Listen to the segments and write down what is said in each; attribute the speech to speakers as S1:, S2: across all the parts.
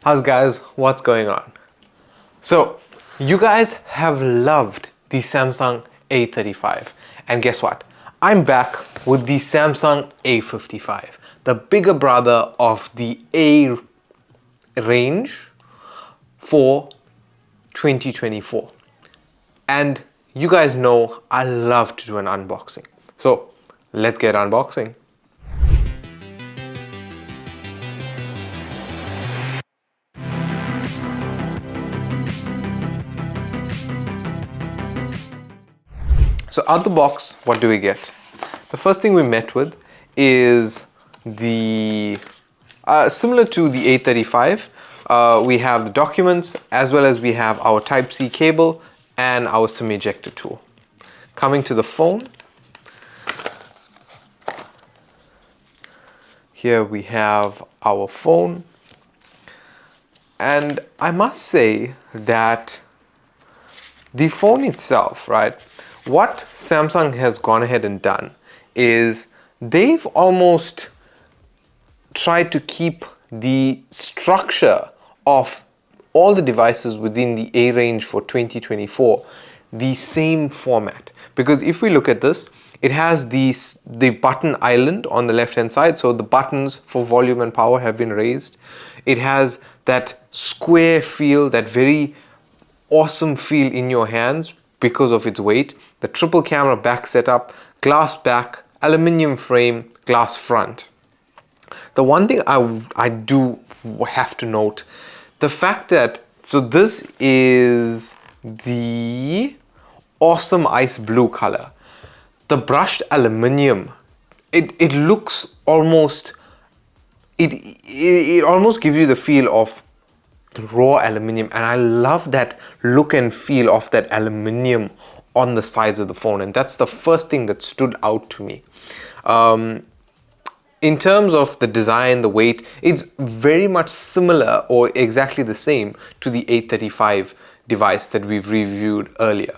S1: How's guys? What's going on? So, you guys have loved the Samsung A55, and guess what? I'm back with the Samsung A55, the bigger brother of the A range for 2024. And you guys know I love to do an unboxing. So, let's get unboxing. So out the box, what do we get? The first thing we met with is the, similar to the A35, we have the documents as well as we have our Type-C cable and our SIM ejector tool. Coming to the phone, here we have our phone, and I must say that the phone itself, right? What Samsung has gone ahead and done is they've almost tried to keep the structure of all the devices within the A range for 2024 the same format. Because if we look at this, it has the button island on the left hand side, so the buttons for volume and power have been raised. It has that square feel, that very awesome feel in your hands because of its weight. The triple camera back setup, glass back, aluminium frame, glass front. The one thing I do have to note, the fact that, so this is the awesome ice blue color. The brushed aluminium, it looks almost, it almost gives you the feel of raw aluminium, and I love that look and feel of that aluminium on the sides of the phone, and that's the first thing that stood out to me. In terms of the design, the weight, it's very much similar or exactly the same to the A35 device that we've reviewed earlier.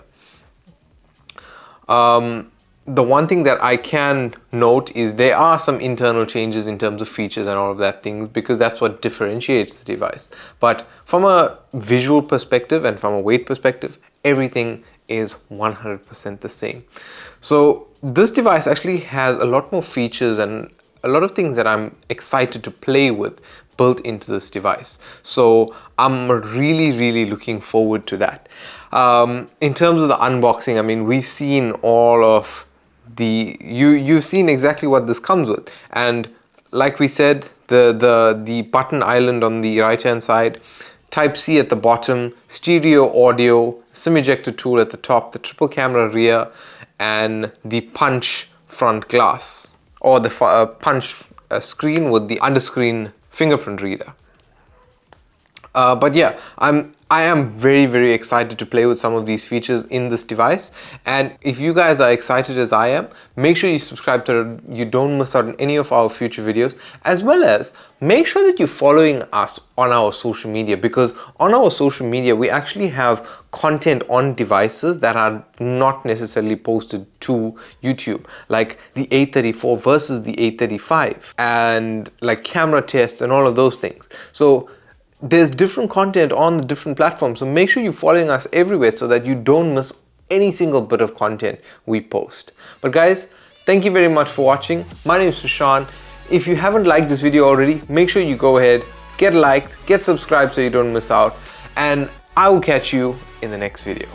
S1: The one thing that I can note is there are some internal changes in terms of features and all of that things, because that's what differentiates the device. But from a visual perspective and from a weight perspective, everything is 100% the same. So this device actually has a lot more features and a lot of things that I'm excited to play with built into this device. So I'm really looking forward to that. In terms of the unboxing, I mean, we've seen all of you've seen exactly what this comes with, and like we said, the button island on the right hand side, Type-C at the bottom, stereo audio, SIM ejector tool at the top, the triple camera rear, and the punch front glass, or the punch screen with the underscreen fingerprint reader. But yeah, I am very excited to play with some of these features in this device, and if you guys are excited as I am, make sure you subscribe so you don't miss out on any of our future videos, as well as make sure that you're following us on our social media, because on our social media we actually have content on devices that are not necessarily posted to YouTube, like the A34 versus the A35, and like camera tests and all of those things. So there's different content on the different platforms, so make sure you're following us everywhere so that you don't miss any single bit of content we post. But guys, thank you very much for watching. My name is Preshaan. If you haven't liked this video already, make sure you go ahead, get liked, get subscribed so you don't miss out, and I will catch you in the next video.